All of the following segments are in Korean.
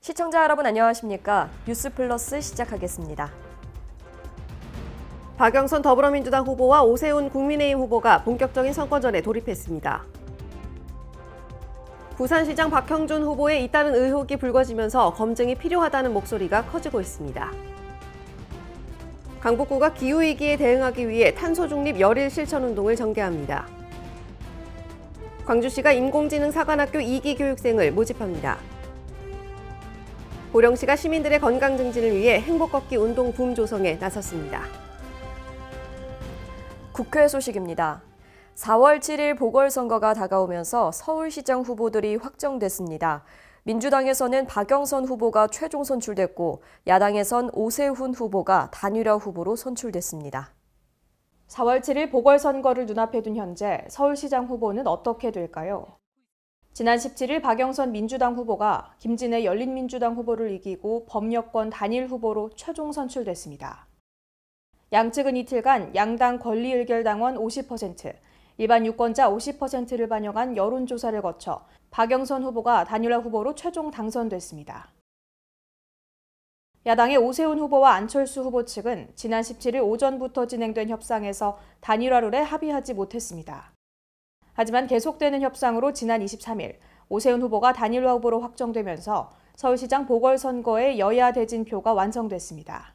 시청자 여러분 안녕하십니까? 뉴스플러스 시작하겠습니다. 박영선 더불어민주당 후보와 오세훈 국민의힘 후보가 본격적인 선거전에 돌입했습니다. 부산시장 박형준 후보의 잇따른 의혹이 불거지면서 검증이 필요하다는 목소리가 커지고 있습니다. 강북구가 기후위기에 대응하기 위해 탄소중립 열일 실천운동을 전개합니다. 광주시가 인공지능 사관학교 2기 교육생을 모집합니다. 보령시가 시민들의 건강 증진을 위해 행복걷기 운동 붐 조성에 나섰습니다. 국회 소식입니다. 4월 7일 보궐선거가 다가오면서 서울시장 후보들이 확정됐습니다. 민주당에서는 박영선 후보가 최종 선출됐고 야당에선 오세훈 후보가 단일화 후보로 선출됐습니다. 4월 7일 보궐선거를 눈앞에 둔 현재 서울시장 후보는 어떻게 될까요? 지난 17일 박영선 민주당 후보가 김진애 열린민주당 후보를 이기고 범여권 단일 후보로 최종 선출됐습니다. 양측은 이틀간 양당 권리의결당원 50%, 일반 유권자 50%를 반영한 여론조사를 거쳐 박영선 후보가 단일화 후보로 최종 당선됐습니다. 야당의 오세훈 후보와 안철수 후보 측은 지난 17일 오전부터 진행된 협상에서 단일화 룰에 합의하지 못했습니다. 하지만 계속되는 협상으로 지난 23일 오세훈 후보가 단일화 후보로 확정되면서 서울시장 보궐선거의 여야 대진표가 완성됐습니다.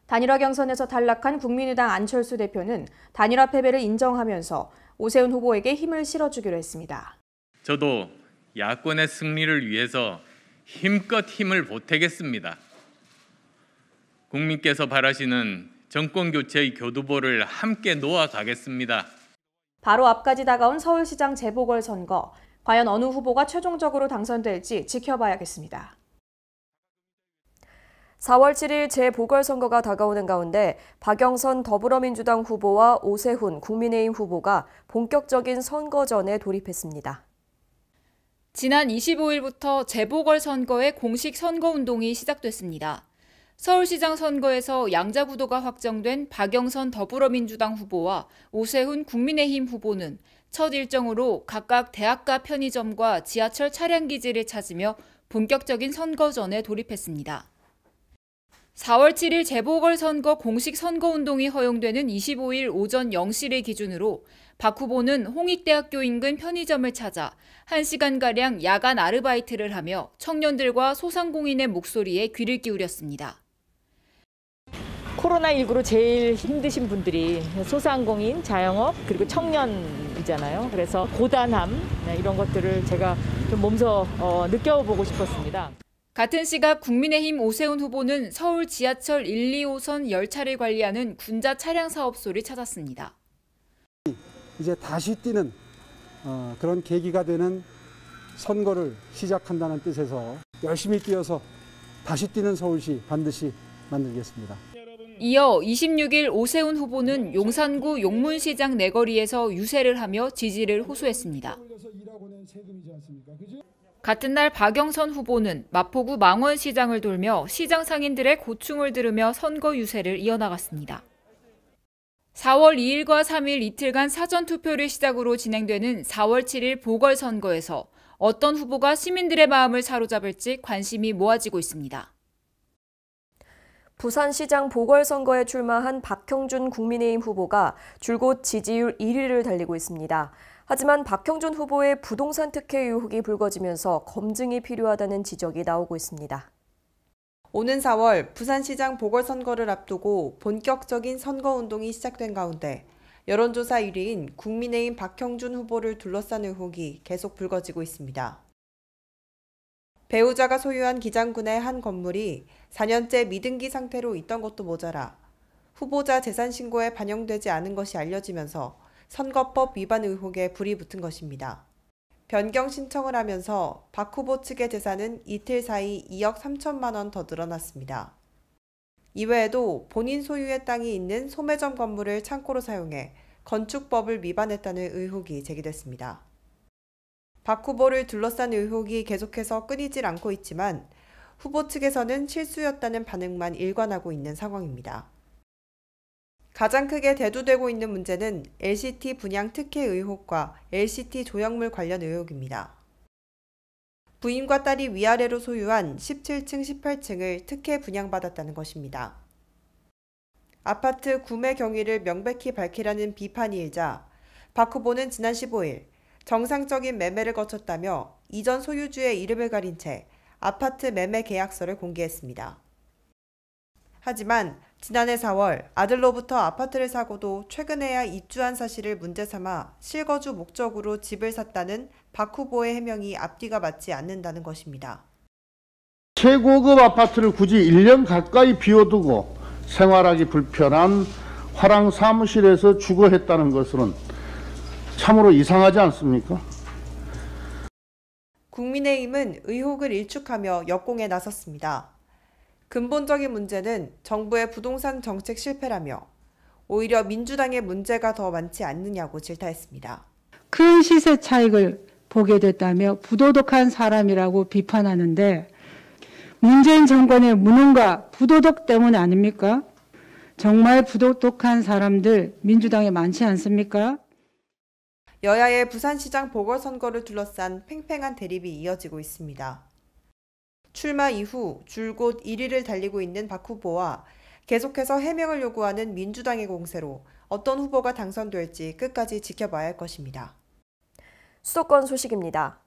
단일화 경선에서 탈락한 국민의당 안철수 대표는 단일화 패배를 인정하면서 오세훈 후보에게 힘을 실어주기로 했습니다. 저도 야권의 승리를 위해서 힘껏 힘을 보태겠습니다. 국민께서 바라시는 정권교체의 교두보를 함께 놓아가겠습니다. 바로 앞까지 다가온 서울시장 재보궐선거, 과연 어느 후보가 최종적으로 당선될지 지켜봐야겠습니다. 4월 7일 재보궐선거가 다가오는 가운데 박영선 더불어민주당 후보와 오세훈 국민의힘 후보가 본격적인 선거전에 돌입했습니다. 지난 25일부터 재보궐선거의 공식 선거운동이 시작됐습니다. 서울시장 선거에서 양자구도가 확정된 박영선 더불어민주당 후보와 오세훈 국민의힘 후보는 첫 일정으로 각각 대학가 편의점과 지하철 차량기지를 찾으며 본격적인 선거전에 돌입했습니다. 4월 7일 재보궐선거 공식 선거운동이 허용되는 25일 오전 0시를 기준으로 박 후보는 홍익대학교 인근 편의점을 찾아 1시간가량 야간 아르바이트를 하며 청년들과 소상공인의 목소리에 귀를 기울였습니다. 코로나19로 제일 힘드신 분들이 소상공인, 자영업, 그리고 청년이잖아요. 그래서 고단함, 이런 것들을 제가 좀 몸소 느껴보고 싶었습니다. 같은 시각 국민의힘 오세훈 후보는 서울 지하철 1, 2호선 열차를 관리하는 군자 차량 사업소를 찾았습니다. 이제 다시 뛰는 그런 계기가 되는 선거를 시작한다는 뜻에서 열심히 뛰어서 다시 뛰는 서울시 반드시 만들겠습니다. 이어 26일 오세훈 후보는 용산구 용문시장 내거리에서 유세를 하며 지지를 호소했습니다. 같은 날 박영선 후보는 마포구 망원시장을 돌며 시장 상인들의 고충을 들으며 선거 유세를 이어나갔습니다. 4월 2일과 3일 이틀간 사전투표를 시작으로 진행되는 4월 7일 보궐선거에서 어떤 후보가 시민들의 마음을 사로잡을지 관심이 모아지고 있습니다. 부산시장 보궐선거에 출마한 박형준 국민의힘 후보가 줄곧 지지율 1위를 달리고 있습니다. 하지만 박형준 후보의 부동산 특혜 의혹이 불거지면서 검증이 필요하다는 지적이 나오고 있습니다. 오는 4월 부산시장 보궐선거를 앞두고 본격적인 선거운동이 시작된 가운데 여론조사 1위인 국민의힘 박형준 후보를 둘러싼 의혹이 계속 불거지고 있습니다. 배우자가 소유한 기장군의 한 건물이 4년째 미등기 상태로 있던 것도 모자라 후보자 재산 신고에 반영되지 않은 것이 알려지면서 선거법 위반 의혹에 불이 붙은 것입니다. 변경 신청을 하면서 박 후보 측의 재산은 이틀 사이 2억 3천만 원 더 늘어났습니다. 이외에도 본인 소유의 땅이 있는 소매점 건물을 창고로 사용해 건축법을 위반했다는 의혹이 제기됐습니다. 박 후보를 둘러싼 의혹이 계속해서 끊이질 않고 있지만 후보 측에서는 실수였다는 반응만 일관하고 있는 상황입니다. 가장 크게 대두되고 있는 문제는 LCT 분양 특혜 의혹과 LCT 조형물 관련 의혹입니다. 부인과 딸이 위아래로 소유한 17층, 18층을 특혜 분양받았다는 것입니다. 아파트 구매 경위를 명백히 밝히라는 비판이 일자 박 후보는 지난 15일 정상적인 매매를 거쳤다며 이전 소유주의 이름을 가린 채 아파트 매매 계약서를 공개했습니다. 하지만 지난해 4월 아들로부터 아파트를 사고도 최근에야 입주한 사실을 문제 삼아 실거주 목적으로 집을 샀다는 박 후보의 해명이 앞뒤가 맞지 않는다는 것입니다. 최고급 아파트를 굳이 1년 가까이 비워두고 생활하기 불편한 화랑 사무실에서 주거했다는 것은 참으로 이상하지 않습니까? 국민의힘은 의혹을 일축하며 역공에 나섰습니다. 근본적인 문제는 정부의 부동산 정책 실패라며 오히려 민주당의 문제가 더 많지 않느냐고 질타했습니다. 큰 시세 차익을 보게 됐다며 부도덕한 사람이라고 비판하는데 문재인 정권의 무능과 부도덕 때문 아닙니까? 정말 부도덕한 사람들 민주당에 많지 않습니까? 여야의 부산시장 보궐선거를 둘러싼 팽팽한 대립이 이어지고 있습니다. 출마 이후 줄곧 1위를 달리고 있는 박 후보와 계속해서 해명을 요구하는 민주당의 공세로 어떤 후보가 당선될지 끝까지 지켜봐야 할 것입니다. 수도권 소식입니다.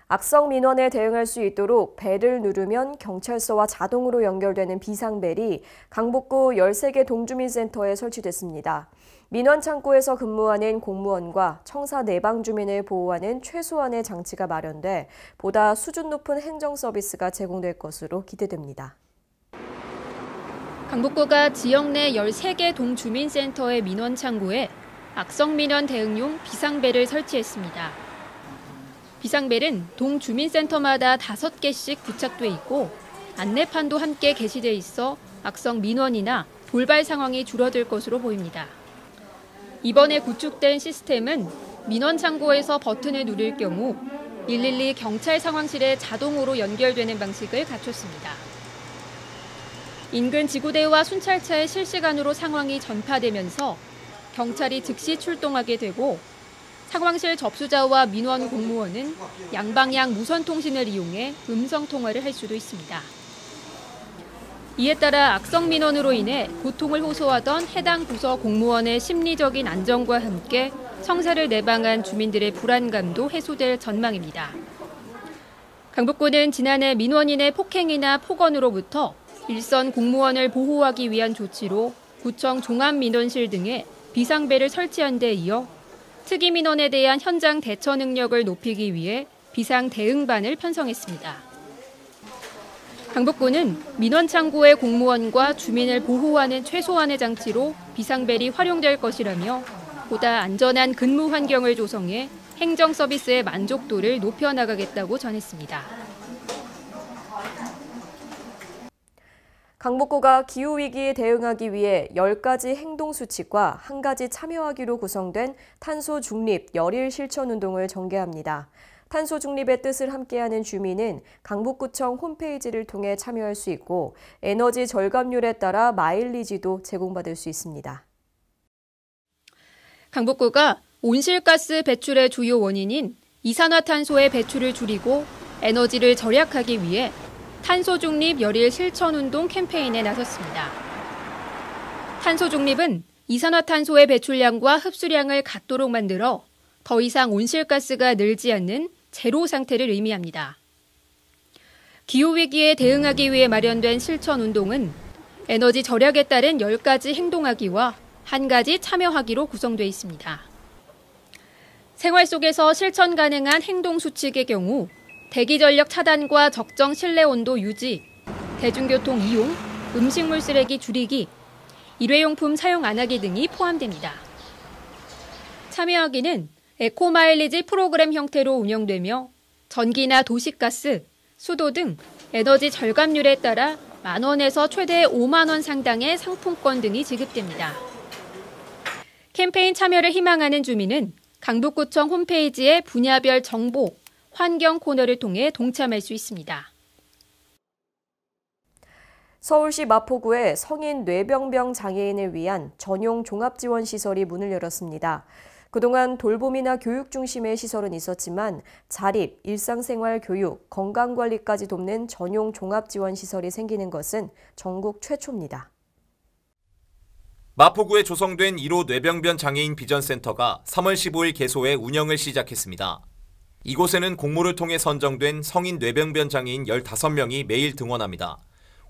악성 민원에 대응할 수 있도록 벨을 누르면 경찰서와 자동으로 연결되는 비상벨이 강북구 13개 동주민센터에 설치됐습니다. 민원 창구에서 근무하는 공무원과 청사 내방 주민을 보호하는 최소한의 장치가 마련돼 보다 수준 높은 행정 서비스가 제공될 것으로 기대됩니다. 강북구가 지역 내 13개 동주민센터의 민원 창구에 악성 민원 대응용 비상벨을 설치했습니다. 비상벨은 동주민센터마다 5개씩 부착돼 있고 안내판도 함께 게시돼 있어 악성 민원이나 돌발 상황이 줄어들 것으로 보입니다. 이번에 구축된 시스템은 민원 창구에서 버튼을 누릴 경우 112 경찰 상황실에 자동으로 연결되는 방식을 갖췄습니다. 인근 지구대와 순찰차에 실시간으로 상황이 전파되면서 경찰이 즉시 출동하게 되고 상황실 접수자와 민원 공무원은 양방향 무선 통신을 이용해 음성 통화를 할 수도 있습니다. 이에 따라 악성 민원으로 인해 고통을 호소하던 해당 부서 공무원의 심리적인 안정과 함께 청사를 내방한 주민들의 불안감도 해소될 전망입니다. 강북구는 지난해 민원인의 폭행이나 폭언으로부터 일선 공무원을 보호하기 위한 조치로 구청 종합민원실 등에 비상벨을 설치한 데 이어 특이 민원에 대한 현장 대처 능력을 높이기 위해 비상 대응반을 편성했습니다. 강북구는 민원 창구의 공무원과 주민을 보호하는 최소한의 장치로 비상벨이 활용될 것이라며 보다 안전한 근무 환경을 조성해 행정 서비스의 만족도를 높여나가겠다고 전했습니다. 강북구가 기후위기에 대응하기 위해 10가지 행동수칙과 1가지 참여하기로 구성된 탄소 중립 열일 실천운동을 전개합니다. 탄소 중립의 뜻을 함께하는 주민은 강북구청 홈페이지를 통해 참여할 수 있고 에너지 절감률에 따라 마일리지도 제공받을 수 있습니다. 강북구가 온실가스 배출의 주요 원인인 이산화탄소의 배출을 줄이고 에너지를 절약하기 위해 탄소 중립 열일 실천운동 캠페인에 나섰습니다. 탄소 중립은 이산화탄소의 배출량과 흡수량을 같도록 만들어 더 이상 온실가스가 늘지 않는 제로 상태를 의미합니다. 기후위기에 대응하기 위해 마련된 실천운동은 에너지 절약에 따른 10가지 행동하기와 1가지 참여하기로 구성되어 있습니다. 생활 속에서 실천 가능한 행동 수칙의 경우 대기전력 차단과 적정 실내 온도 유지, 대중교통 이용, 음식물 쓰레기 줄이기, 일회용품 사용 안 하기 등이 포함됩니다. 참여하기는 에코마일리지 프로그램 형태로 운영되며 전기나 도시가스, 수도 등 에너지 절감률에 따라 만원에서 최대 5만 원 상당의 상품권 등이 지급됩니다. 캠페인 참여를 희망하는 주민은 강북구청 홈페이지의 분야별 정보, 환경 코너를 통해 동참할 수 있습니다. 서울시 마포구에 성인 뇌병변 장애인을 위한 전용 종합지원시설이 문을 열었습니다. 그동안 돌봄이나 교육 중심의 시설은 있었지만 자립, 일상생활 교육, 건강관리까지 돕는 전용 종합지원시설이 생기는 것은 전국 최초입니다. 마포구에 조성된 1호 뇌병변 장애인 비전센터가 3월 15일 개소해 운영을 시작했습니다. 이곳에는 공모를 통해 선정된 성인 뇌병변 장애인 15명이 매일 등원합니다.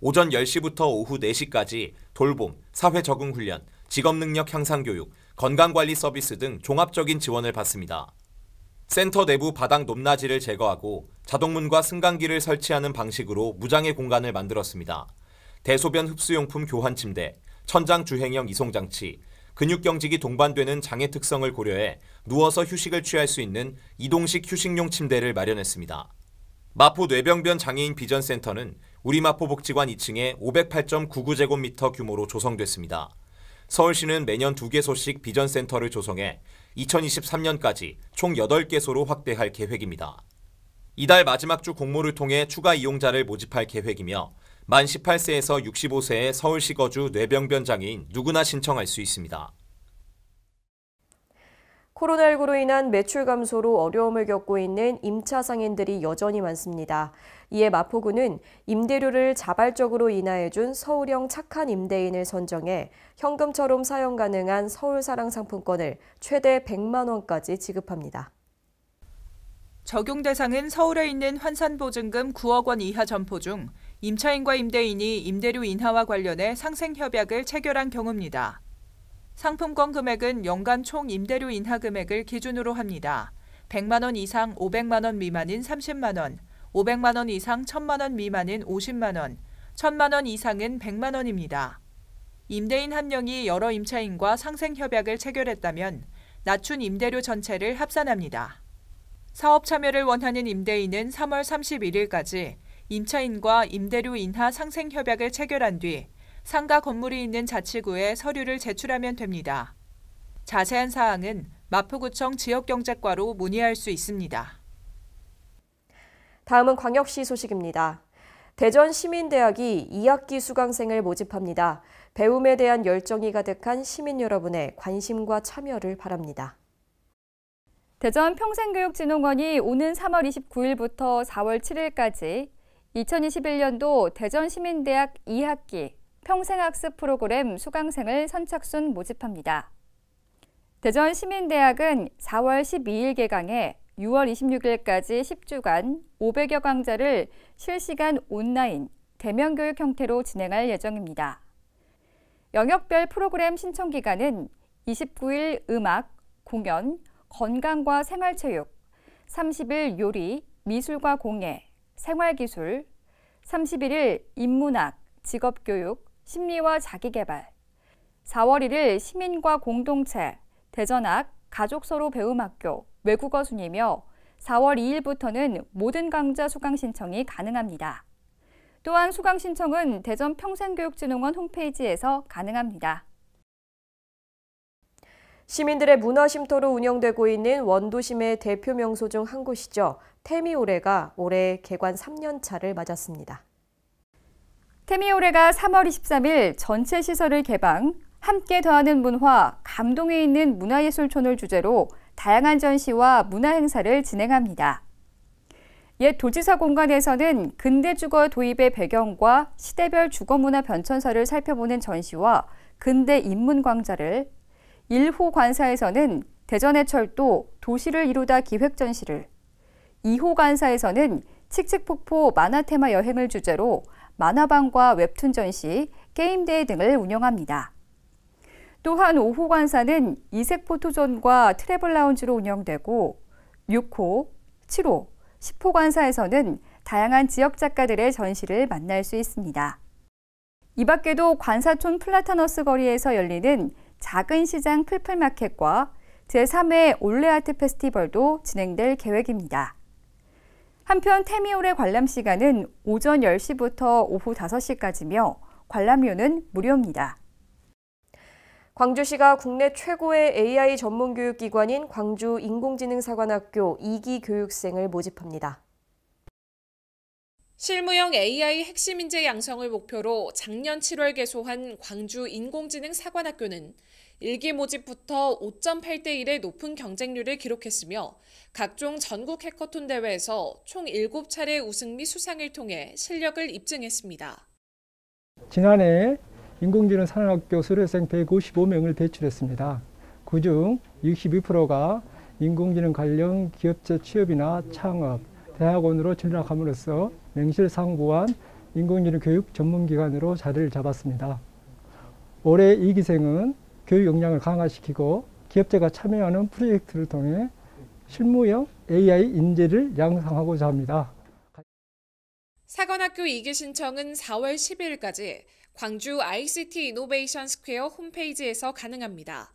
오전 10시부터 오후 4시까지 돌봄, 사회 적응 훈련, 직업 능력 향상 교육, 건강관리 서비스 등 종합적인 지원을 받습니다. 센터 내부 바닥 높낮이를 제거하고 자동문과 승강기를 설치하는 방식으로 무장애 공간을 만들었습니다. 대소변 흡수용품 교환 침대, 천장 주행형 이송장치, 근육경직이 동반되는 장애 특성을 고려해 누워서 휴식을 취할 수 있는 이동식 휴식용 침대를 마련했습니다. 마포 뇌병변 장애인 비전센터는 우리 마포복지관 2층에 508.99제곱미터 규모로 조성됐습니다. 서울시는 매년 2개소씩 비전센터를 조성해 2023년까지 총 8개소로 확대할 계획입니다. 이달 마지막 주 공모를 통해 추가 이용자를 모집할 계획이며 만 18세에서 65세의 서울시 거주 뇌병변 장애인 누구나 신청할 수 있습니다. 코로나19로 인한 매출 감소로 어려움을 겪고 있는 임차 상인들이 여전히 많습니다. 이에 마포구는 임대료를 자발적으로 인하해준 서울형 착한 임대인을 선정해 현금처럼 사용 가능한 서울사랑 상품권을 최대 100만 원까지 지급합니다. 적용 대상은 서울에 있는 환산보증금 9억 원 이하 점포 중 임차인과 임대인이 임대료 인하와 관련해 상생협약을 체결한 경우입니다. 상품권 금액은 연간 총 임대료 인하 금액을 기준으로 합니다. 100만 원 이상 500만 원 미만인 30만 원, 500만 원 이상 1000만 원 미만인 50만 원, 1000만 원 이상은 100만 원입니다. 임대인 한 명이 여러 임차인과 상생협약을 체결했다면 낮춘 임대료 전체를 합산합니다. 사업 참여를 원하는 임대인은 3월 31일까지 임차인과 임대료 인하 상생협약을 체결한 뒤 상가 건물이 있는 자치구에 서류를 제출하면 됩니다. 자세한 사항은 마포구청 지역경제과로 문의할 수 있습니다. 다음은 광역시 소식입니다. 대전시민대학이 2학기 수강생을 모집합니다. 배움에 대한 열정이 가득한 시민 여러분의 관심과 참여를 바랍니다. 대전평생교육진흥원이 오는 3월 29일부터 4월 7일까지 2021년도 대전시민대학 2학기 평생학습 프로그램 수강생을 선착순 모집합니다. 대전시민대학은 4월 12일 개강해 6월 26일까지 10주간 500여 강좌를 실시간 온라인, 대면 교육 형태로 진행할 예정입니다. 영역별 프로그램 신청 기간은 29일 음악, 공연, 건강과 생활체육, 30일 요리, 미술과 공예, 생활기술, 31일 인문학, 직업교육, 심리와 자기개발, 4월 1일 시민과 공동체, 대전학, 가족서로 배움학교, 외국어 순이며 4월 2일부터는 모든 강좌 수강 신청이 가능합니다. 또한 수강 신청은 대전평생교육진흥원 홈페이지에서 가능합니다. 시민들의 문화쉼터로 운영되고 있는 원도심의 대표 명소 중 한 곳이죠. 태미올해가 올해 개관 3년차를 맞았습니다. 태미올해가 3월 23일 전체 시설을 개방, 함께 더하는 문화, 감동에 있는 문화예술촌을 주제로 다양한 전시와 문화행사를 진행합니다. 옛 도지사 공간에서는 근대 주거 도입의 배경과 시대별 주거문화 변천사를 살펴보는 전시와 근대 인문광자를, 1호 관사에서는 대전해철도 도시를 이루다 기획 전시를, 2호 관사에서는 칙칙폭포 만화테마 여행을 주제로 만화방과 웹툰 전시, 게임대회 등을 운영합니다. 또한 5호 관사는 이색 포토존과 트래블 라운지로 운영되고 6호, 7호, 10호 관사에서는 다양한 지역 작가들의 전시를 만날 수 있습니다. 이 밖에도 관사촌 플라타너스 거리에서 열리는 작은 시장 풀풀마켓과 제3회 올레아트 페스티벌도 진행될 계획입니다. 한편 태미올해 관람 시간은 오전 10시부터 오후 5시까지며 관람료는 무료입니다. 광주시가 국내 최고의 AI 전문 교육기관인 광주인공지능사관학교 2기 교육생을 모집합니다. 실무형 AI 핵심 인재 양성을 목표로 작년 7월 개소한 광주인공지능사관학교는 1기 모집부터 5.8대 1의 높은 경쟁률을 기록했으며 각종 전국 해커톤 대회에서 총 7차례 우승 및 수상을 통해 실력을 입증했습니다. 지난해 인공지능 산업학교 수료생 155명을 배출했습니다. 그중 62%가 인공지능 관련 기업체 취업이나 창업, 대학원으로 진학함으로써 명실상부한 인공지능 교육 전문기관으로 자리를 잡았습니다. 올해 2기생은 교육 역량을 강화시키고 기업체가 참여하는 프로젝트를 통해 실무형 AI 인재를 양성하고자 합니다. 사관학교 2기 신청은 4월 12일까지 광주 ICT 이노베이션 스퀘어 홈페이지에서 가능합니다.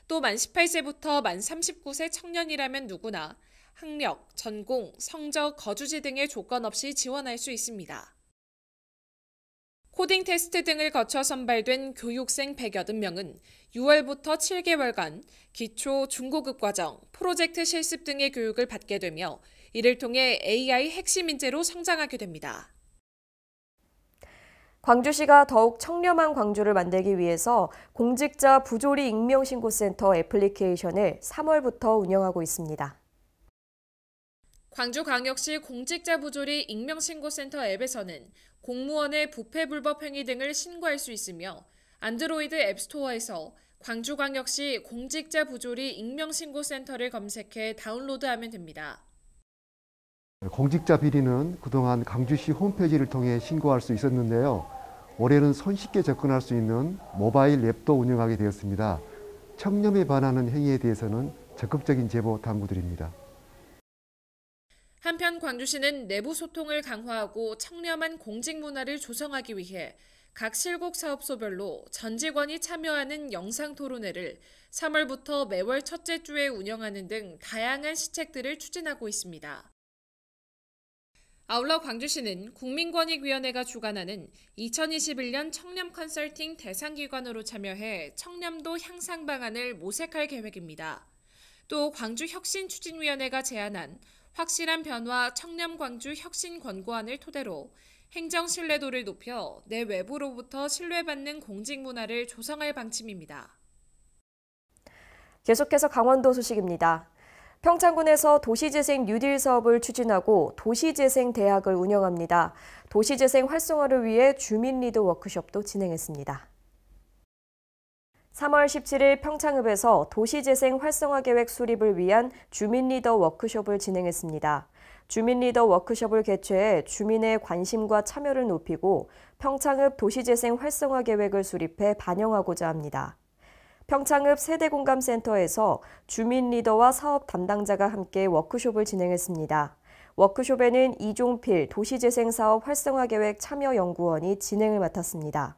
또 만 18세부터 만 39세 청년이라면 누구나 학력, 전공, 성적, 거주지 등의 조건 없이 지원할 수 있습니다. 코딩 테스트 등을 거쳐 선발된 교육생 180명은 6월부터 7개월간 기초, 중고급 과정, 프로젝트 실습 등의 교육을 받게 되며 이를 통해 AI 핵심 인재로 성장하게 됩니다. 광주시가 더욱 청렴한 광주를 만들기 위해서 공직자 부조리 익명신고센터 애플리케이션을 3월부터 운영하고 있습니다. 광주광역시 공직자 부조리 익명신고센터 앱에서는 공무원의 부패 불법 행위 등을 신고할 수 있으며 안드로이드 앱스토어에서 광주광역시 공직자 부조리 익명신고센터를 검색해 다운로드하면 됩니다. 공직자 비리는 그동안 광주시 홈페이지를 통해 신고할 수 있었는데요. 올해는 손쉽게 접근할 수 있는 모바일 앱도 운영하게 되었습니다. 청렴에 반하는 행위에 대해서는 적극적인 제보 당부드립니다. 한편 광주시는 내부 소통을 강화하고 청렴한 공직 문화를 조성하기 위해 각 실곡 사업소별로 전 직원이 참여하는 영상 토론회를 3월부터 매월 첫째 주에 운영하는 등 다양한 시책들을 추진하고 있습니다. 아울러 광주시는 국민권익위원회가 주관하는 2021년 청렴 컨설팅 대상기관으로 참여해 청렴도 향상 방안을 모색할 계획입니다. 또 광주혁신추진위원회가 제안한 확실한 변화 청렴 광주 혁신 권고안을 토대로 행정 신뢰도를 높여 내 외부로부터 신뢰받는 공직 문화를 조성할 방침입니다. 계속해서 강원도 소식입니다. 평창군에서 도시재생 뉴딜 사업을 추진하고 도시재생대학을 운영합니다. 도시재생 활성화를 위해 주민 리더 워크숍도 진행했습니다. 3월 17일 평창읍에서 도시재생 활성화 계획 수립을 위한 주민 리더 워크숍을 진행했습니다. 주민 리더 워크숍을 개최해 주민의 관심과 참여를 높이고 평창읍 도시재생 활성화 계획을 수립해 반영하고자 합니다. 평창읍 세대공감센터에서 주민 리더와 사업 담당자가 함께 워크숍을 진행했습니다. 워크숍에는 이종필 도시재생사업 활성화계획 참여연구원이 진행을 맡았습니다.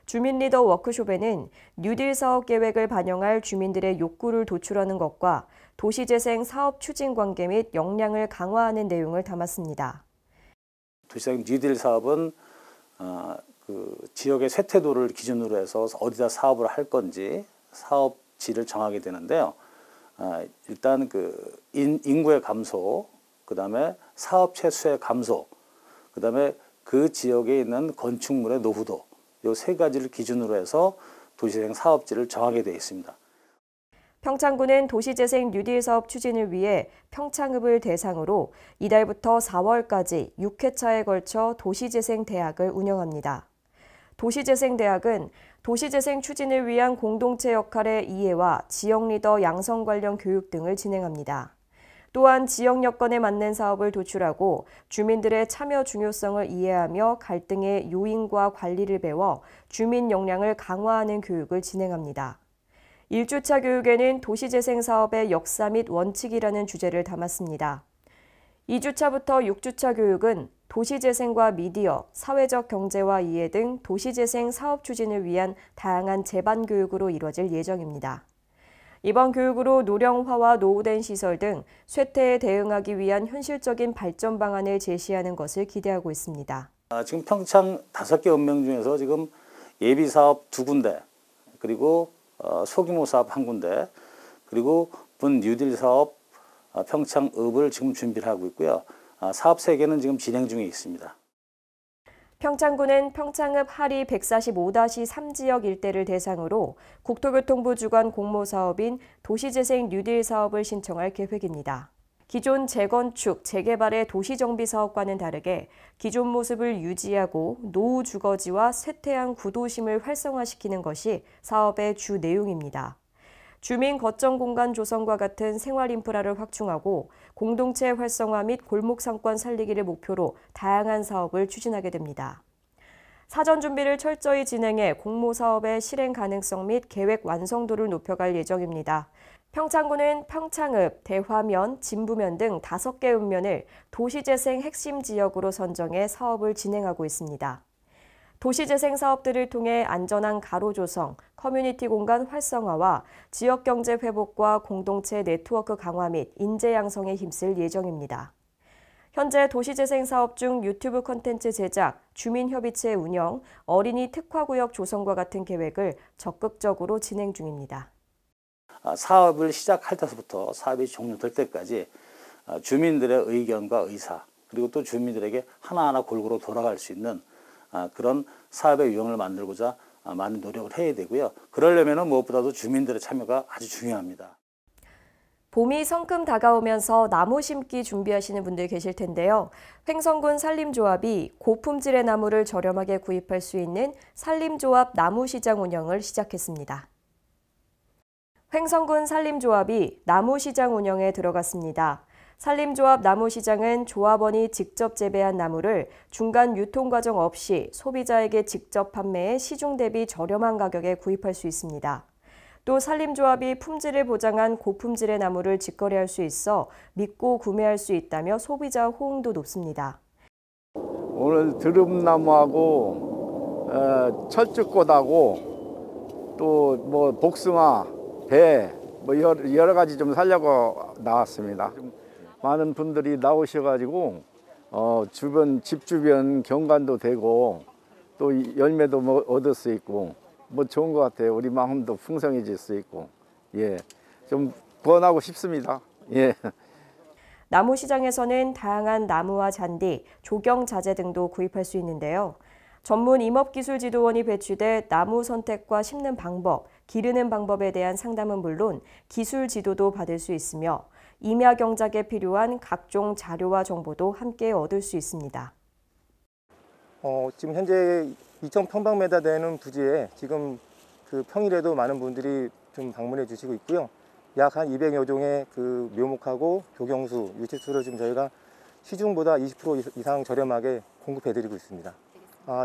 주민 리더 워크숍에는 뉴딜 사업 계획을 반영할 주민들의 욕구를 도출하는 것과 도시재생 사업 추진 관계 및 역량을 강화하는 내용을 담았습니다. 도시재생 뉴딜 사업은 지역의 쇠퇴도를 기준으로 해서 어디다 사업을 할 건지 사업지를 정하게 되는데요. 일단 인구의 감소, 그다음에 사업체 수의 감소, 그다음에 그 지역에 있는 건축물의 노후도 이 세 가지를 기준으로 해서 도시재생 사업지를 정하게 되어 있습니다. 평창군은 도시재생 뉴딜 사업 추진을 위해 평창읍을 대상으로 이달부터 4월까지 6회차에 걸쳐 도시재생대학을 운영합니다. 도시재생대학은 도시재생 추진을 위한 공동체 역할의 이해와 지역 리더 양성 관련 교육 등을 진행합니다. 또한 지역 여건에 맞는 사업을 도출하고 주민들의 참여 중요성을 이해하며 갈등의 요인과 관리를 배워 주민 역량을 강화하는 교육을 진행합니다. 1주차 교육에는 도시재생 사업의 역사 및 원칙이라는 주제를 담았습니다. 2주차부터 6주차 교육은 도시재생과 미디어, 사회적 경제와 이해 등 도시재생 사업 추진을 위한 다양한 제반 교육으로 이뤄질 예정입니다. 이번 교육으로 노령화와 노후된 시설 등 쇠퇴에 대응하기 위한 현실적인 발전 방안을 제시하는 것을 기대하고 있습니다. 지금 평창 5개 읍명 중에서 지금 예비사업 2군데, 그리고 소규모 사업 1군데, 그리고 본 뉴딜 사업 평창읍을 지금 준비를 하고 있고요. 사업 3개는 지금 진행 중에 있습니다. 평창군은 평창읍 하리 145-3 지역 일대를 대상으로 국토교통부 주관 공모사업인 도시재생 뉴딜 사업을 신청할 계획입니다. 기존 재건축, 재개발의 도시정비 사업과는 다르게 기존 모습을 유지하고 노후 주거지와 쇠퇴한 구도심을 활성화시키는 것이 사업의 주 내용입니다. 주민 거점 공간 조성과 같은 생활 인프라를 확충하고 공동체 활성화 및 골목 상권 살리기를 목표로 다양한 사업을 추진하게 됩니다. 사전 준비를 철저히 진행해 공모 사업의 실행 가능성 및 계획 완성도를 높여갈 예정입니다. 평창군은 평창읍, 대화면, 진부면 등 5개 읍면을 도시재생 핵심 지역으로 선정해 사업을 진행하고 있습니다. 도시재생 사업들을 통해 안전한 가로 조성, 커뮤니티 공간 활성화와 지역경제 회복과 공동체 네트워크 강화 및 인재 양성에 힘쓸 예정입니다. 현재 도시재생 사업 중 유튜브 콘텐츠 제작, 주민협의체 운영, 어린이 특화구역 조성과 같은 계획을 적극적으로 진행 중입니다. 사업을 시작할 때부터 사업이 종료될 때까지 주민들의 의견과 의사, 그리고 또 주민들에게 하나하나 골고루 돌아갈 수 있는 그런 사업의 유형을 만들고자 많은 노력을 해야 되고요. 그러려면 무엇보다도 주민들의 참여가 아주 중요합니다. 봄이 성큼 다가오면서 나무 심기 준비하시는 분들 계실 텐데요. 횡성군 산림조합이 고품질의 나무를 저렴하게 구입할 수 있는 산림조합 나무시장 운영을 시작했습니다. 횡성군 산림조합이 나무시장 운영에 들어갔습니다. 산림조합 나무시장은 조합원이 직접 재배한 나무를 중간 유통 과정 없이 소비자에게 직접 판매해 시중 대비 저렴한 가격에 구입할 수 있습니다. 또 산림조합이 품질을 보장한 고품질의 나무를 직거래할 수 있어 믿고 구매할 수 있다며 소비자 호응도 높습니다. 오늘 드럼나무하고 철쭉꽃하고 또 뭐 복숭아, 배 뭐 여러 가지 좀 살려고 나왔습니다. 많은 분들이 나오셔가지고 집 주변 경관도 되고 또 열매도 뭐 얻을 수 있고 뭐 좋은 것 같아요. 우리 마음도 풍성해질 수 있고 좀 권하고 싶습니다. 나무시장에서는 다양한 나무와 잔디, 조경 자재 등도 구입할 수 있는데요. 전문 임업기술지도원이 배치돼 나무 선택과 심는 방법, 기르는 방법에 대한 상담은 물론 기술 지도도 받을 수 있으며 임야 경작에 필요한 각종 자료와 정보도 함께 얻을 수 있습니다. 지금 현재 2,000평방미터 되는 부지에 지금 그 평일에도 많은 분들이 좀 방문해 주시고 있고요. 약 한 200여 종의 그 묘목하고 교경수, 유채수를 지금 저희가 시중보다 20% 이상 저렴하게 공급해 드리고 있습니다.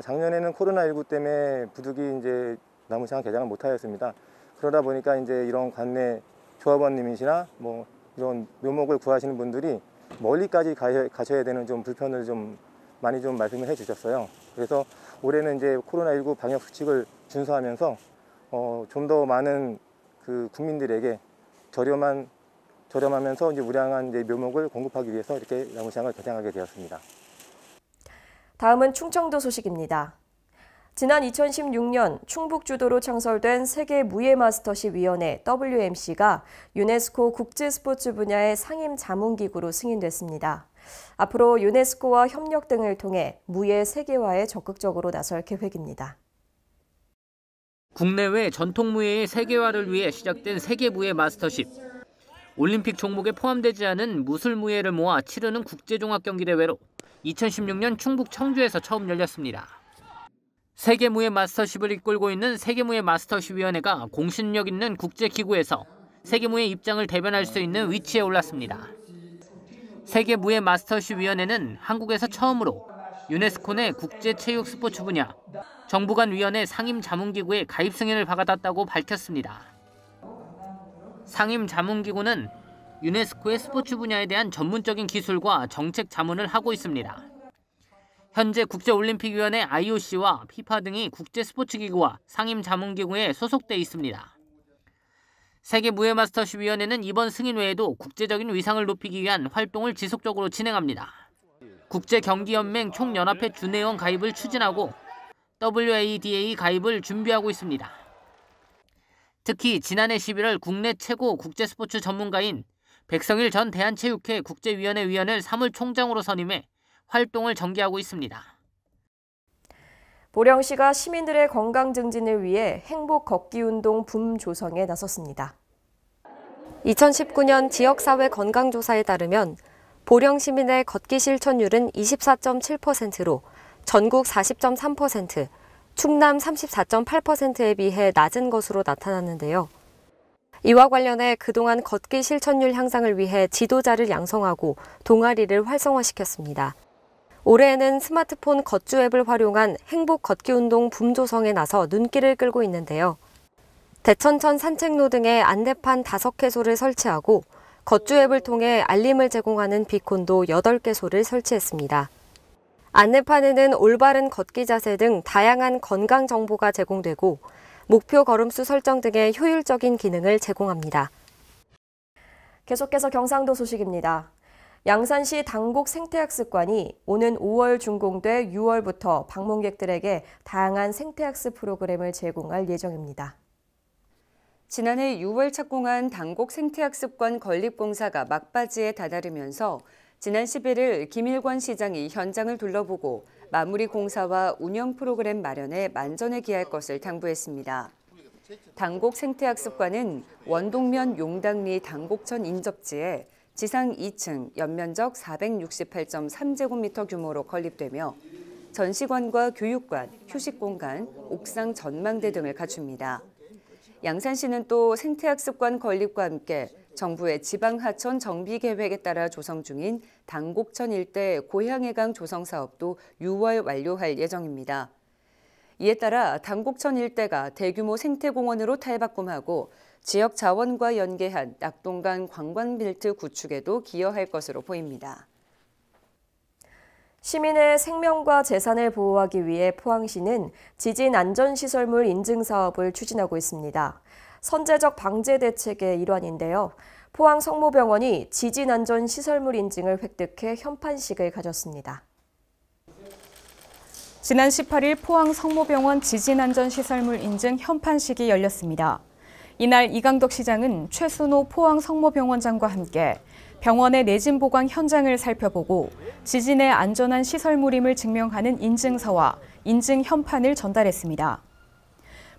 작년에는 코로나19 때문에 부득이 이제 나무시장 개장을 못하였습니다. 그러다 보니까 이제 이런 관내 조합원님이시나 뭐 이런 묘목을 구하시는 분들이 멀리까지 가셔야 되는 좀 불편을 좀 많이 좀 말씀을 해주셨어요. 그래서 올해는 이제 코로나19 방역 수칙을 준수하면서 좀 더 많은 그 국민들에게 저렴하면서 이제 우량한 이제 묘목을 공급하기 위해서 이렇게 나무시장을 개장하게 되었습니다. 다음은 충청도 소식입니다. 지난 2016년 충북 주도로 창설된 세계무예마스터십위원회 WMC가 유네스코 국제스포츠 분야의 상임 자문기구로 승인됐습니다. 앞으로 유네스코와 협력 등을 통해 무예 세계화에 적극적으로 나설 계획입니다. 국내외 전통무예의 세계화를 위해 시작된 세계무예마스터십. 올림픽 종목에 포함되지 않은 무술무예를 모아 치르는 국제종합경기대회로 2016년 충북 청주에서 처음 열렸습니다. 세계무예마스터십을 이끌고 있는 세계무예마스터십위원회가 공신력 있는 국제기구에서 세계무예 입장을 대변할 수 있는 위치에 올랐습니다. 세계무예마스터십위원회는 한국에서 처음으로 유네스코 내 국제체육스포츠 분야 정부 간 위원회 상임자문기구에 가입 승인을 받았다고 밝혔습니다. 상임자문기구는 유네스코의 스포츠 분야에 대한 전문적인 기술과 정책 자문을 하고 있습니다. 현재 국제올림픽위원회 IOC와 피파 등이 국제스포츠기구와 상임자문기구에 소속돼 있습니다. 세계무예마스터십위원회는 이번 승인 외에도 국제적인 위상을 높이기 위한 활동을 지속적으로 진행합니다. 국제경기연맹 총연합회 준회원 가입을 추진하고 WADA 가입을 준비하고 있습니다. 특히 지난해 11월 국내 최고 국제스포츠 전문가인 백성일 전 대한체육회 국제위원회 위원을 사물총장으로 선임해 활동을 전개하고 있습니다. 보령시가 시민들의 건강 증진을 위해 행복 걷기 운동 붐 조성에 나섰습니다. 2019년 지역사회 건강조사에 따르면 보령 시민의 걷기 실천율은 24.7%로 전국 40.3%, 충남 34.8%에 비해 낮은 것으로 나타났는데요. 이와 관련해 그동안 걷기 실천율 향상을 위해 지도자를 양성하고 동아리를 활성화시켰습니다. 올해에는 스마트폰 걷주 앱을 활용한 행복 걷기 운동 붐 조성에 나서 눈길을 끌고 있는데요. 대천천 산책로 등에 안내판 5개소를 설치하고 걷주 앱을 통해 알림을 제공하는 비콘도 8개소를 설치했습니다. 안내판에는 올바른 걷기 자세 등 다양한 건강 정보가 제공되고 목표 걸음수 설정 등의 효율적인 기능을 제공합니다. 계속해서 경상도 소식입니다. 양산시 당곡 생태학습관이 오는 5월 준공돼 6월부터 방문객들에게 다양한 생태학습 프로그램을 제공할 예정입니다. 지난해 6월 착공한 당곡 생태학습관 건립공사가 막바지에 다다르면서 지난 11일 김일권 시장이 현장을 둘러보고 마무리 공사와 운영 프로그램 마련에 만전에 기할 것을 당부했습니다. 당곡 생태학습관은 원동면 용당리 당곡천 인접지에 지상 2층, 연면적 468.3제곱미터 규모로 건립되며 전시관과 교육관, 휴식공간, 옥상 전망대 등을 갖춥니다. 양산시는 또 생태학습관 건립과 함께 정부의 지방하천 정비 계획에 따라 조성 중인 당곡천 일대 고향해강 조성 사업도 6월 완료할 예정입니다. 이에 따라 당곡천 일대가 대규모 생태공원으로 탈바꿈하고 지역 자원과 연계한 낙동강 관광빌트 구축에도 기여할 것으로 보입니다. 시민의 생명과 재산을 보호하기 위해 포항시는 지진 안전시설물 인증 사업을 추진하고 있습니다. 선제적 방제 대책의 일환인데요. 포항 성모병원이 지진 안전 시설물 인증을 획득해 현판식을 가졌습니다. 지난 18일 포항 성모병원 지진 안전 시설물 인증 현판식이 열렸습니다. 이날 이강덕 시장은 최순호 포항 성모병원장과 함께 병원의 내진 보강 현장을 살펴보고 지진에 안전한 시설물임을 증명하는 인증서와 인증 현판을 전달했습니다.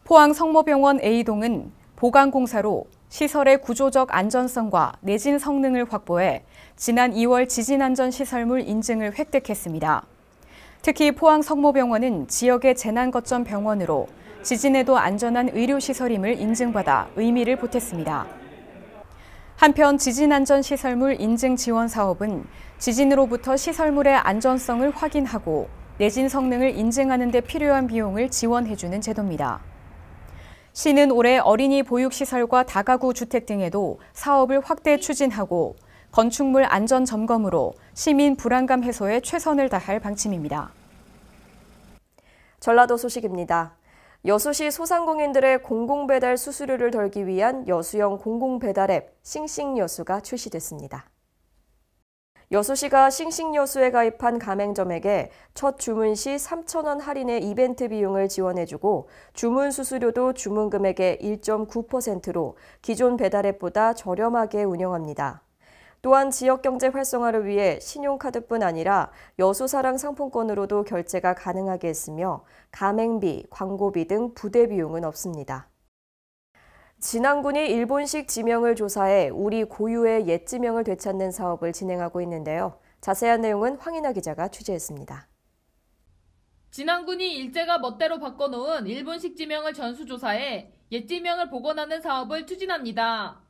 포항 성모병원 A동은 보강공사로 시설의 구조적 안전성과 내진 성능을 확보해 지난 2월 지진안전시설물 인증을 획득했습니다. 특히 포항 성모병원은 지역의 재난거점 병원으로 지진에도 안전한 의료시설임을 인증받아 의미를 보탰습니다. 한편 지진안전시설물 인증 지원 사업은 지진으로부터 시설물의 안전성을 확인하고 내진 성능을 인증하는 데 필요한 비용을 지원해주는 제도입니다. 시는 올해 어린이 보육시설과 다가구 주택 등에도 사업을 확대 추진하고 건축물 안전 점검으로 시민 불안감 해소에 최선을 다할 방침입니다. 전라도 소식입니다. 여수시 소상공인들의 공공배달 수수료를 덜기 위한 여수형 공공배달 앱 싱싱여수가 출시됐습니다. 여수시가 싱싱여수에 가입한 가맹점에게 첫 주문 시 3,000원 할인의 이벤트 비용을 지원해주고 주문 수수료도 주문 금액의 1.9%로 기존 배달앱보다 저렴하게 운영합니다. 또한 지역경제 활성화를 위해 신용카드뿐 아니라 여수사랑 상품권으로도 결제가 가능하게 했으며 가맹비, 광고비 등 부대 비용은 없습니다. 진안군이 일본식 지명을 조사해 우리 고유의 옛 지명을 되찾는 사업을 진행하고 있는데요. 자세한 내용은 황인아 기자가 취재했습니다. 진안군이 일제가 멋대로 바꿔놓은 일본식 지명을 전수조사해 옛 지명을 복원하는 사업을 추진합니다.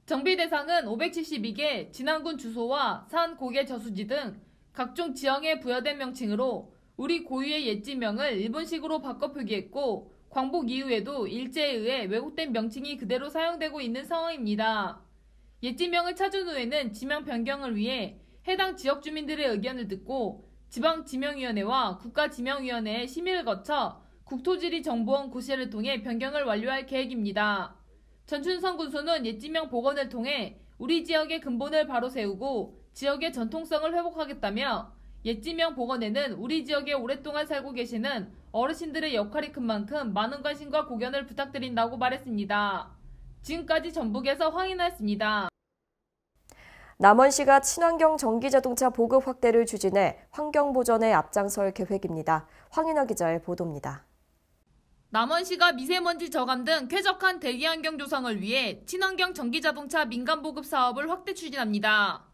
정비 대상은 572개 진안군 주소와 산, 고개, 저수지 등 각종 지형에 부여된 명칭으로 우리 고유의 옛 지명을 일본식으로 바꿔 표기했고 광복 이후에도 일제에 의해 왜곡된 명칭이 그대로 사용되고 있는 상황입니다. 옛 지명을 찾은 후에는 지명 변경을 위해 해당 지역 주민들의 의견을 듣고 지방지명위원회와 국가지명위원회의 심의를 거쳐 국토지리정보원 고시를 통해 변경을 완료할 계획입니다. 전춘성 군수는 옛 지명 복원을 통해 우리 지역의 근본을 바로 세우고 지역의 전통성을 회복하겠다며 옛 지명 복원에는 우리 지역에 오랫동안 살고 계시는 어르신들의 역할이 큰 만큼 많은 관심과 고견을 부탁드린다고 말했습니다. 지금까지 전북에서 황인아였습니다. 남원시가 친환경 전기자동차 보급 확대를 추진해 환경보전에 앞장설 계획입니다. 황인하 기자의 보도입니다. 남원시가 미세먼지 저감 등 쾌적한 대기환경 조성을 위해 친환경 전기자동차 민간보급 사업을 확대 추진합니다.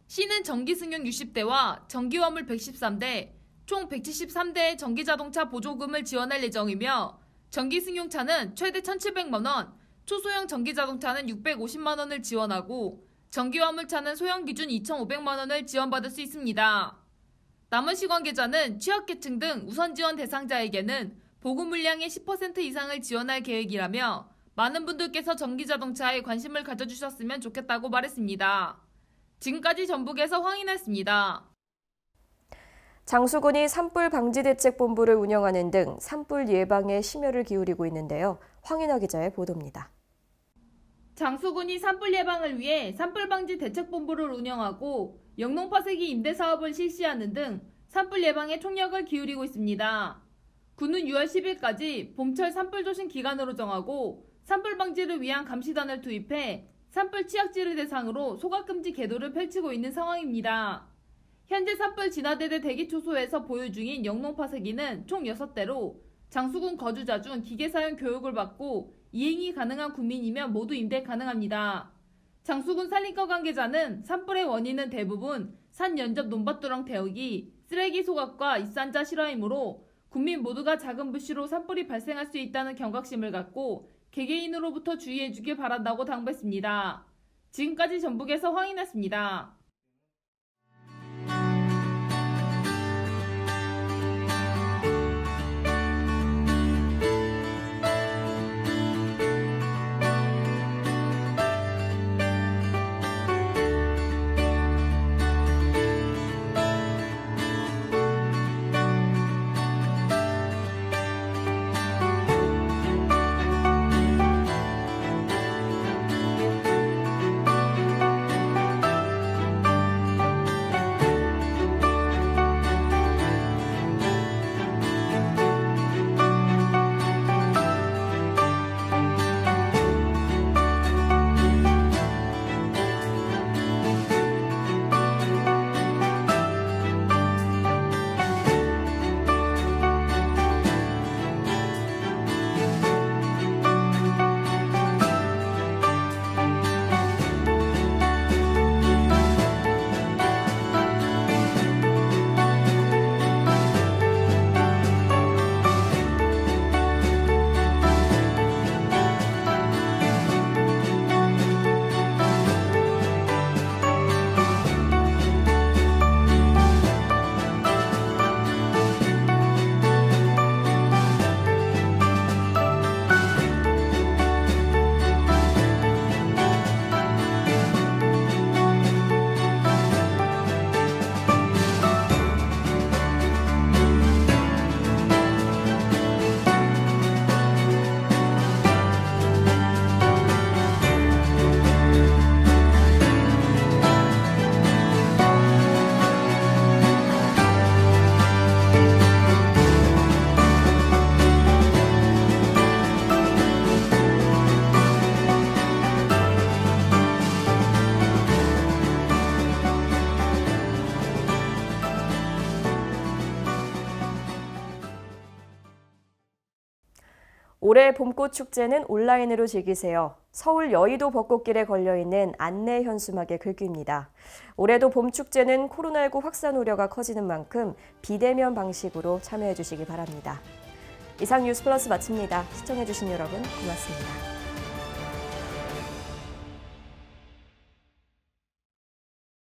시는 전기승용 60대와 전기화물 113대, 총 173대의 전기자동차 보조금을 지원할 예정이며 전기승용차는 최대 1,700만 원, 초소형 전기자동차는 650만 원을 지원하고 전기화물차는 소형 기준 2,500만 원을 지원받을 수 있습니다. 남원시 관계자는 취약계층 등 우선 지원 대상자에게는 보급 물량의 10% 이상을 지원할 계획이라며 많은 분들께서 전기자동차에 관심을 가져주셨으면 좋겠다고 말했습니다. 지금까지 전북에서 황인하였습니다. 장수군이 산불 방지 대책 본부를 운영하는 등 산불 예방에 심혈을 기울이고 있는데요. 황인하 기자의 보도입니다. 장수군이 산불 예방을 위해 산불 방지 대책 본부를 운영하고 영농파쇄기 임대 사업을 실시하는 등 산불 예방에 총력을 기울이고 있습니다. 군은 6월 10일까지 봄철 산불 조심 기간으로 정하고 산불 방지를 위한 감시단을 투입해 산불 취약지를 대상으로 소각금지 계도를 펼치고 있는 상황입니다. 현재 산불 진화대대 대기초소에서 보유 중인 영농파쇄기는 총 6대로 장수군 거주자 중 기계 사용 교육을 받고 이행이 가능한 군민이면 모두 임대 가능합니다. 장수군 산림과 관계자는 산불의 원인은 대부분 산 연접 논밭두렁 태우기, 쓰레기 소각과 입산자 실화이므로 국민 모두가 작은 불씨로 산불이 발생할 수 있다는 경각심을 갖고 개개인으로부터 주의해 주길 바란다고 당부했습니다. 지금까지 전북에서 황인하였습니다. 올해 봄꽃 축제는 온라인으로 즐기세요. 서울 여의도 벚꽃길에 걸려있는 안내 현수막의 글귀입니다. 올해도 봄 축제는 코로나19 확산 우려가 커지는 만큼 비대면 방식으로 참여해 주시기 바랍니다. 이상 뉴스플러스 마칩니다. 시청해 주신 여러분 고맙습니다.